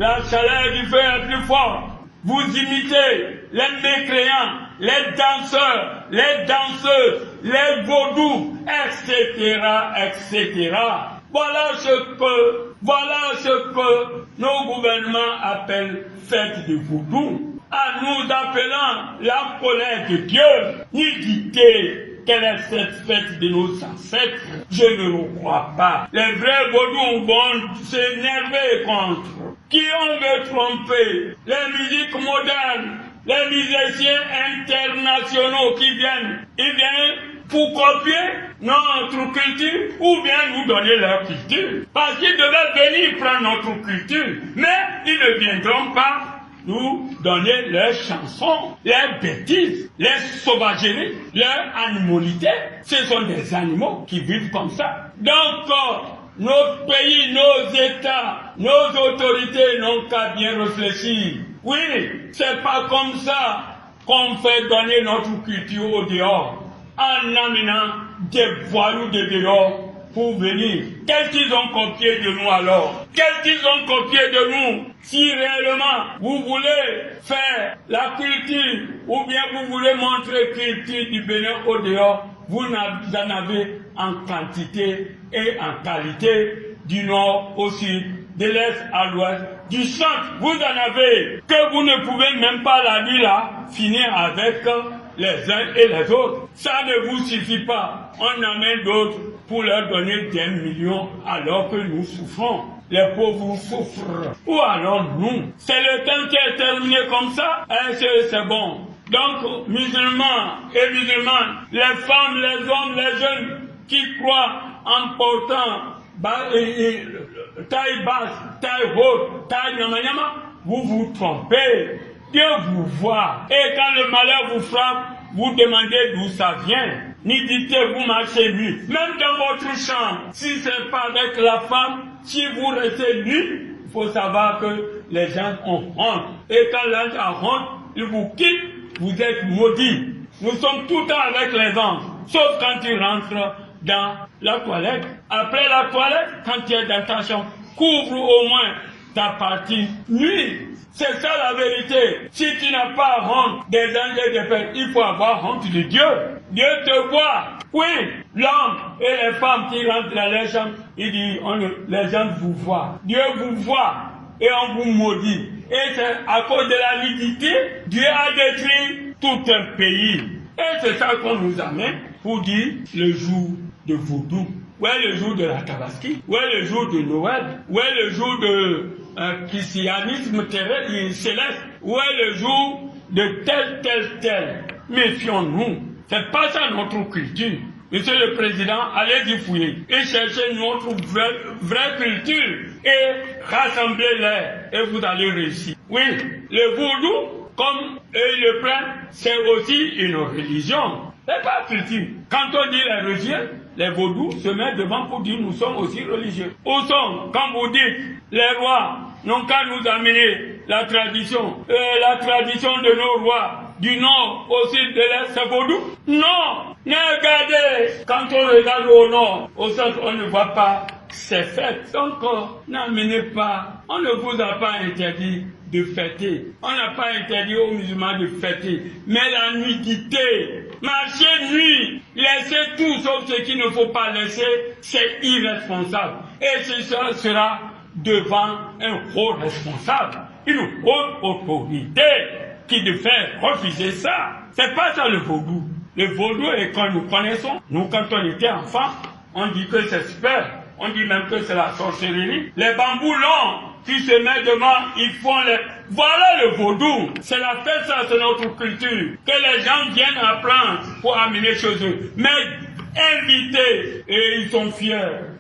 la chaleur du feu est plus forte. Vous imitez les mécréants, les danseurs, les danseuses, les vaudous, etc., etc. Voilà ce que nos gouvernements appellent fête de vaudou. En nous appelant la colère de Dieu, n'hésitez. Quelle est cette fête de nos ancêtres? Je ne le crois pas. Les vrais vaudous vont s'énerver contre. Qui on veut tromper? Les musiques modernes, les musiciens internationaux qui viennent, ils viennent pour copier notre culture ou bien nous donner leur culture. Parce qu'ils devaient venir prendre notre culture, mais ils ne viendront pas nous donner leurs chansons, leurs bêtises, leurs sauvageries, leur animalité. Ce sont des animaux qui vivent comme ça. Donc, nos pays, nos États, nos autorités n'ont qu'à bien réfléchir. Oui, c'est pas comme ça qu'on fait donner notre culture au dehors, en amenant des voyous de dehors pour venir. Qu'est-ce qu'ils ont copié de nous alors? Qu'est-ce qu'ils ont copié de nous? Si réellement vous voulez faire la culture ou bien vous voulez montrer la culture du Bénin au dehors, vous en avez en quantité et en qualité du nord au sud, de l'est à l'ouest, du centre. Vous en avez que vous ne pouvez même pas la nuit là finir avec les uns et les autres. Ça ne vous suffit pas. On amène d'autres pour leur donner des millions alors que nous souffrons. Les pauvres souffrent. Ou alors nous. C'est le temps qui est terminé comme ça. C'est bon. Donc, musulmans et musulmanes, les femmes, les hommes, les jeunes qui croient en portant taille basse, taille haute, taille nyama, vous vous trompez. Dieu vous voit. Et quand le malheur vous frappe, vous demandez d'où ça vient. N'hésitez, vous marchez nu. Même dans votre chambre, si c'est pas avec la femme, si vous restez nu, il faut savoir que les gens ont honte. Et quand l'ange a honte, il vous quitte, vous êtes maudits. Nous sommes tout le temps avec les anges, sauf quand tu rentres dans la toilette. Après la toilette, quand tu es dans ta chambre, couvre au moins ta partie nuit. C'est ça la vérité. Si tu n'as pas honte des anges et des pères, il faut avoir honte de Dieu. Dieu te voit. Oui, l'homme et les femmes qui rentrent dans les chambres, il dit, les gens vous voient. Dieu vous voit et on vous maudit. Et c'est à cause de la nudité, Dieu a détruit tout un pays. Et c'est ça qu'on nous amène pour dire le jour de Vaudou. Où est le jour de la Tabaski? Où est le jour de Noël? Où est le jour de christianisme terrestre, céleste? Où est le jour de tel? Méfions-nous. C'est pas ça notre culture. Monsieur le Président, allez-y fouiller et cherchez notre vraie culture et rassemblez-les et vous allez réussir. Oui, le vaudou, comme eux le prennent, c'est aussi une religion. C'est pas culture. Quand on dit les religieux, les vaudous se mettent devant pour dire nous sommes aussi religieux. Où sont, quand vous dites les rois n'ont qu'à nous amener la tradition de nos rois du nord au sud de l'est, c'est vaudou? Non! Regardez, quand on regarde au nord, au centre, on ne voit pas ces fêtes. Donc, n'amenez pas, on ne vous a pas interdit de fêter. On n'a pas interdit aux musulmans de fêter. Mais la nudité, marcher nuit, laisser tout sauf ce qu'il ne faut pas laisser, c'est irresponsable. Et ce sera devant un haut responsable, une haute autorité qui devait refuser ça. C'est pas ça le vaudou. Le vaudou est quand nous connaissons. Nous, quand on était enfants, on dit que c'est super. On dit même que c'est la sorcellerie. Les bambous longs qui se mettent devant, ils font les... Voilà le vaudou. C'est la fête, ça, c'est notre culture. Que les gens viennent apprendre pour amener chez eux. Mais invités, et ils sont fiers.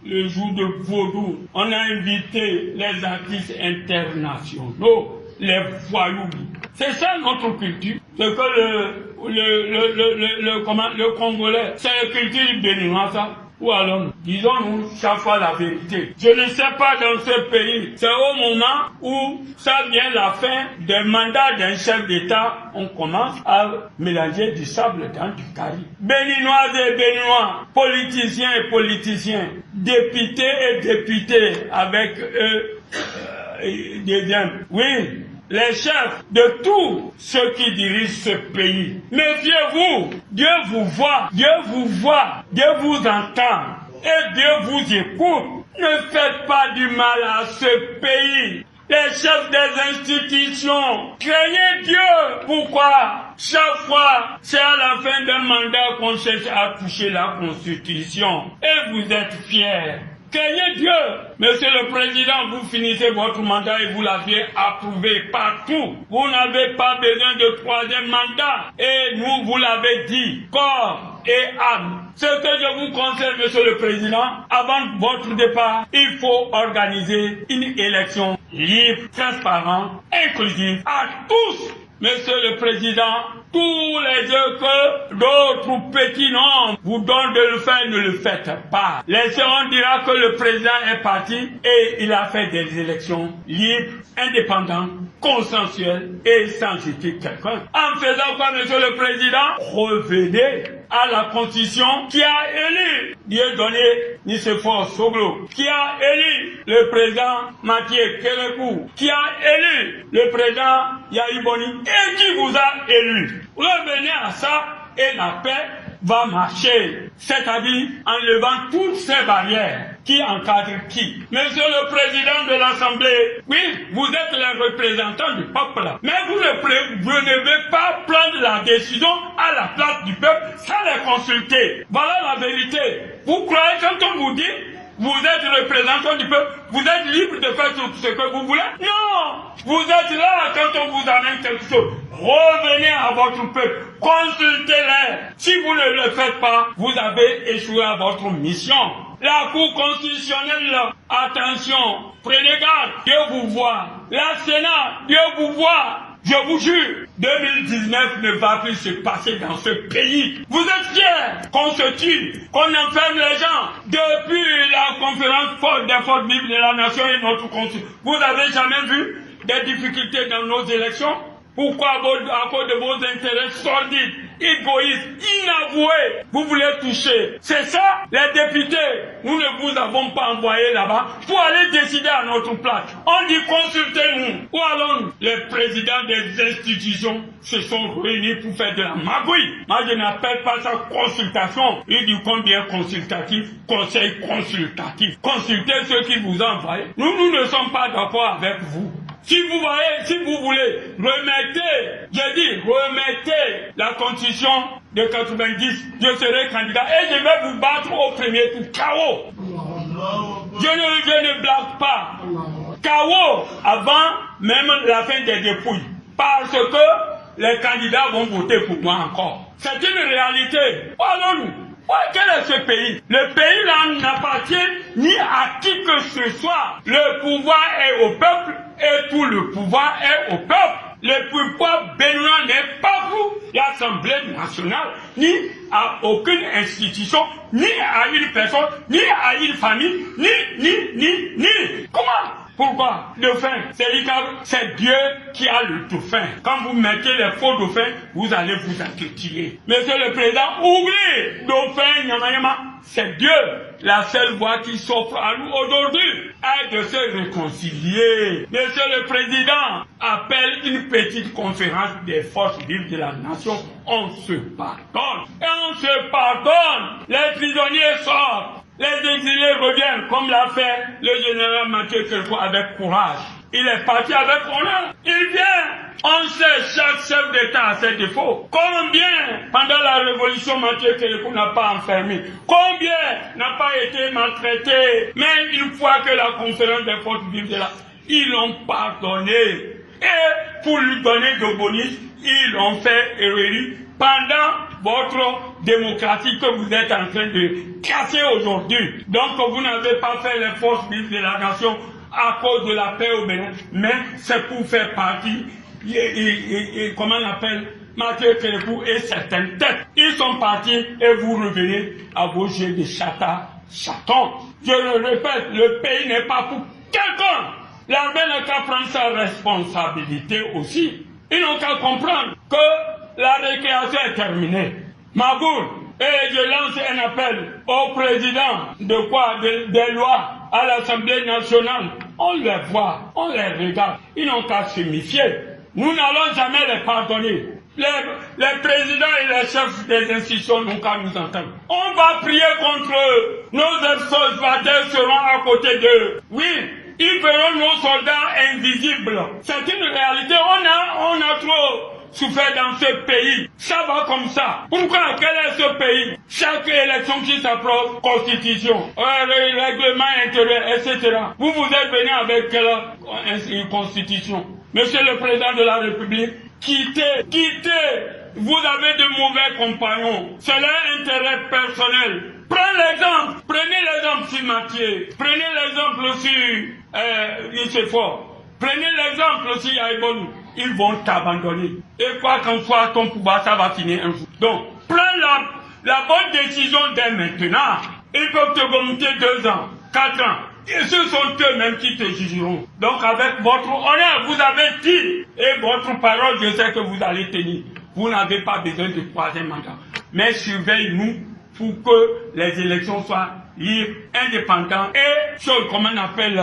Le jour de vaudou, on a invité les artistes internationaux, les voyous. C'est ça notre culture. C'est que le Congolais, c'est la culture béninoise, ça. Ou alors, disons-nous chaque fois la vérité. Je ne sais pas dans ce pays, c'est au moment où ça vient la fin des mandats d'un chef d'État, on commence à mélanger du sable dans du carré. Béninoises et Béninois, politiciens et politiciens, députés et députés avec deuxième, oui, les chefs de tous ceux qui dirigent ce pays. Méfiez-vous, Dieu vous voit, Dieu vous entend et Dieu vous écoute. Ne faites pas du mal à ce pays. Les chefs des institutions, craignez Dieu. Pourquoi? Chaque fois, c'est à la fin d'un mandat qu'on cherche à toucher la Constitution. Et vous êtes fiers. Craignez Dieu. Monsieur le Président, vous finissez votre mandat et vous l'aviez approuvé partout. Vous n'avez pas besoin de troisième mandat. Et nous, vous l'avez dit, corps et âme. Ce que je vous conseille, Monsieur le Président, avant votre départ, il faut organiser une élection libre, transparente, inclusive à tous. Monsieur le Président, tous les yeux que d'autres petits noms vous donnent de le faire, ne le faites pas. On dira que le président est parti et il a fait des élections libres, indépendantes, consensuelles et sans jeter quelqu'un. En faisant quoi, Monsieur le Président? Revenez à la Constitution qui a élu Dieudonné Nicéphore Soglo, qui a élu le président Mathieu Kérékou, qui a élu le président Yahi Boni et qui vous a élu. Revenez à ça et la paix va marcher, c'est-à-dire en levant toutes ces barrières qui encadrent qui. Monsieur le Président de l'Assemblée, oui, vous êtes les représentants du peuple, mais vous ne devez pas prendre la décision à la place du peuple sans les consulter. Voilà la vérité. Vous croyez quand on vous dit vous êtes représentant du peuple, vous êtes libre de faire tout ce que vous voulez? Non! Vous êtes là quand on vous amène quelque chose. Revenez à votre peuple, consultez-les. Si vous ne le faites pas, vous avez échoué à votre mission. La Cour constitutionnelle, attention, prenez garde, Dieu vous voit. La Sénat, Dieu vous voit. Je vous jure, 2019 ne va plus se passer dans ce pays. Vous êtes fiers qu'on se tue, qu'on enferme les gens. Depuis la conférence des forces vives de la nation et notre constitution, vous n'avez jamais vu des difficultés dans nos élections? Pourquoi à cause de vos intérêts sordides, égoïstes, inavoués, vous voulez toucher? C'est ça, les députés, nous ne vous avons pas envoyé là-bas pour aller décider à notre place. On dit consultez-nous. Où allons-nous? Les présidents des institutions se sont réunis pour faire de la magouille. Moi, je n'appelle pas ça consultation. Il dit combien consultatif? Conseil consultatif. Consultez ceux qui vous ont envoyé. Nous ne sommes pas d'accord avec vous. Si vous voulez, remettez la constitution de 90, je serai candidat et je vais vous battre au premier tour. KO. Je ne blague pas. KO avant même la fin des dépouilles. Parce que les candidats vont voter pour moi encore. C'est une réalité. Où allons-nous? Quel est ce pays? Le pays là n'appartient ni à qui que ce soit. Le pouvoir est au peuple et tout le pouvoir est au peuple. Le pouvoir béninois n'est pas pour l'Assemblée nationale, ni à aucune institution, ni à une personne, ni à une famille, ni. Comment? Pourquoi? Dauphin, c'est Dieu qui a le dauphin. Quand vous mettez les faux dauphins, vous allez vous entretuer. Monsieur le Président, oubliez dauphin, nyama. C'est Dieu, la seule voie qui s'offre à nous aujourd'hui, est de se réconcilier. Monsieur le Président, appelle une petite conférence des forces vives de la nation. On se pardonne. Et on se pardonne. Les prisonniers sortent. Les exilés reviennent, comme l'a fait le général Mathieu Kérékou avec courage. Il est parti avec honneur. Il vient. On sait, chaque chef d'État a ses défauts. Combien, pendant la révolution, Mathieu Kérékou n'a pas enfermé? Combien n'a pas été maltraité? Mais une fois que la conférence des forces vives de la... Ils l'ont pardonné. Et pour lui donner de bonus, ils l'ont fait élire pendant votre démocratie que vous êtes en train de casser aujourd'hui. Donc vous n'avez pas fait les forces vives de la nation à cause de la paix au Bénin, mais c'est pour faire partie, comment on appelle, Mathieu Kérékou et certaines têtes. Ils sont partis et vous revenez à vos jeux de chatons. Je le répète, le pays n'est pas pour quelqu'un. L'armée n'a qu'à prendre sa responsabilité aussi. Ils n'ont qu'à comprendre que la récréation est terminée. Magoul, et je lance un appel au président des lois à l'Assemblée nationale on les voit, on les regarde, ils n'ont qu'à se méfier. Nous n'allons jamais les pardonner. Les présidents et les chefs des institutions n'ont qu'à nous entendre. On va prier contre eux. Nos observateurs seront à côté d'eux. Oui, ils verront nos soldats invisibles. C'est une réalité. On a trop souffert dans ce pays. Ça va comme ça. Pourquoi? Quel est ce pays? Chaque élection qui s'approche, constitution, règlement intérieur, etc. Vous êtes venu avec une constitution. Monsieur le Président de la République, quittez. Vous avez de mauvais compagnons. C'est leur intérêt personnel. Prenez l'exemple sur Mathieu. Prenez l'exemple sur Youssefort. Prenez l'exemple sur Aïbonou. Ils vont t'abandonner. Et quoi qu'en soit ton pouvoir, ça va finir un jour. Donc, prends la bonne décision dès maintenant. Ils peuvent te remonter 2 ans, 4 ans. Et ce sont eux-mêmes qui te jugeront. Donc avec votre honneur, vous avez dit, et votre parole, je sais que vous allez tenir. Vous n'avez pas besoin de 3e mandat. Mais surveille-nous pour que les élections soient libres, indépendantes et, comment on appelle,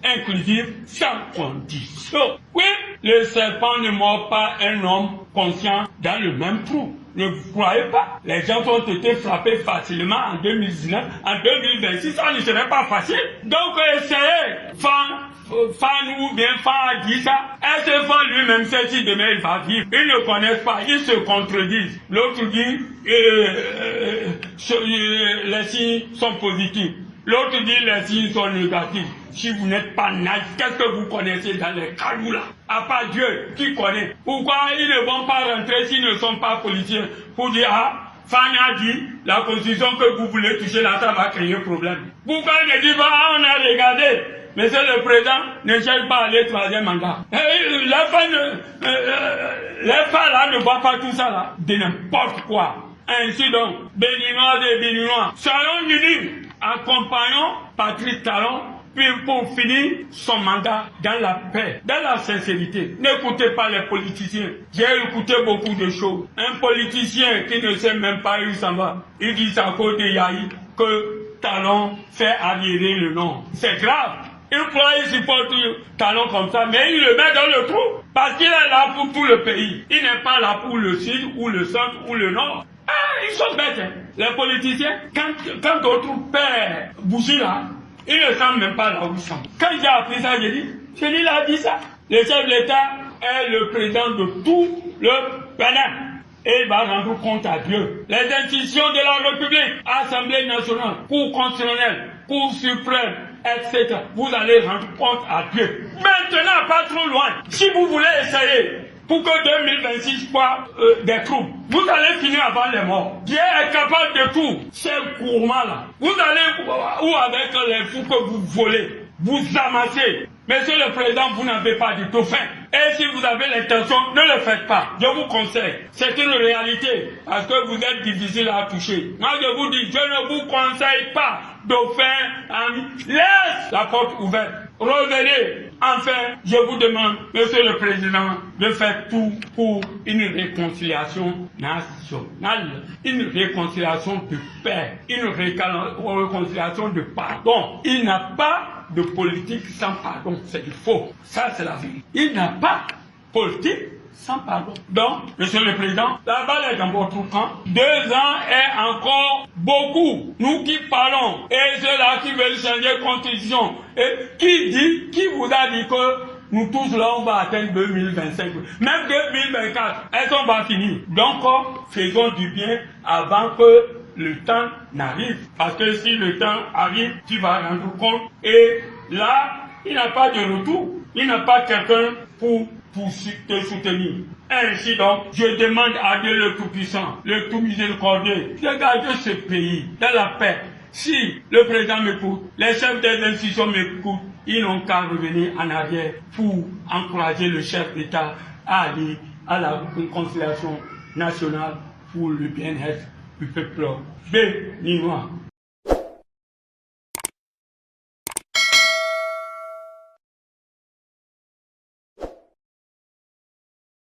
inclusives, sans condition. Oui, le serpent ne mord pas un homme conscient dans le même trou. Ne vous croyez pas? Les gens ont été frappés facilement en 2019, en 2026, ça ne serait pas facile. Donc essayez, Fan ou bien Fan a dit ça. Est-ce que Fan lui-même sait si demain il va vivre? Ils ne connaissent pas, ils se contredisent. L'autre dit, les signes sont positifs. L'autre dit, les signes sont négatifs. Si vous n'êtes pas naïf, qu'est-ce que vous connaissez dans les cailloux là? À part Dieu, qui connaît? Pourquoi ils ne vont pas rentrer s'ils ne sont pas policiers? Pour dire, Fan a dit, la constitution que vous voulez toucher là, ça va créer un problème. Pourquoi ils ne disent pas, on a regardé? Monsieur le Président ne cherche pas à aller 3e mandat. Les femmes là ne voient pas tout ça là, de n'importe quoi. Ainsi donc, Béninois et Béninois, soyons unis, accompagnons Patrick Talon, puis pour finir son mandat dans la paix, dans la sincérité. N'écoutez pas les politiciens. J'ai écouté beaucoup de choses. Un politicien qui ne sait même pas où ça va, il dit à cause de Yahi que Talon fait adhérer le nom. C'est grave. Il croit qu'il supporte Talon comme ça, mais il le met dans le trou. Parce qu'il est là pour tout le pays. Il n'est pas là pour le sud, ou le centre, ou le nord. Ils sont bêtes, hein. Les politiciens, quand d'autres pères bougent là, ils ne savent même pas là où ils sont. Quand j'ai appris ça, j'ai dit, il a dit ça. Le chef de l'État est le président de tout le Bénin. Et il va rendre compte à Dieu. Les institutions de la République, Assemblée nationale, Cour constitutionnelle, Cour suprême, etc. Vous allez rendre compte à Dieu. Maintenant, pas trop loin. Si vous voulez essayer pour que 2026 soit des troubles, vous allez finir avant les morts. Dieu est capable de tout. Ces gourmands-là, vous allez ou avec les fous que vous volez, vous amassez. Monsieur le Président, vous n'avez pas du tout faim. Et si vous avez l'intention, ne le faites pas. Je vous conseille. C'est une réalité. Parce que vous êtes difficile à toucher. Moi, je vous dis, je ne vous conseille pas de faire laisse la porte ouverte. Revenez. Enfin, je vous demande, Monsieur le Président, de faire tout pour une réconciliation nationale, une réconciliation de paix, une réconciliation de pardon. Il n'y a pas de politique sans pardon, c'est du faux. Ça, c'est la vie. Il n'y a pas de politique sans pardon. Donc, Monsieur le Président, la balle est dans votre camp. 2 ans est encore beaucoup. Nous qui parlons, et ceux-là qui veulent changer la constitution, et qui vous a dit que nous tous là, on va atteindre 2025. Même 2024, est-ce qu'on va finir? Donc, faisons du bien avant que le temps n'arrive. Parce que si le temps arrive, tu vas rendre compte. Et là, il n'y a pas de retour. Il n'y a pas quelqu'un pour te soutenir. Ainsi donc, je demande à Dieu le Tout-Puissant, le Tout-Miséricordieux, de garder ce pays dans la paix. Si le président m'écoute, les chefs des institutions m'écoutent, ils n'ont qu'à revenir en arrière pour encourager le chef d'État à aller à la réconciliation nationale pour le bien-être du peuple béninois.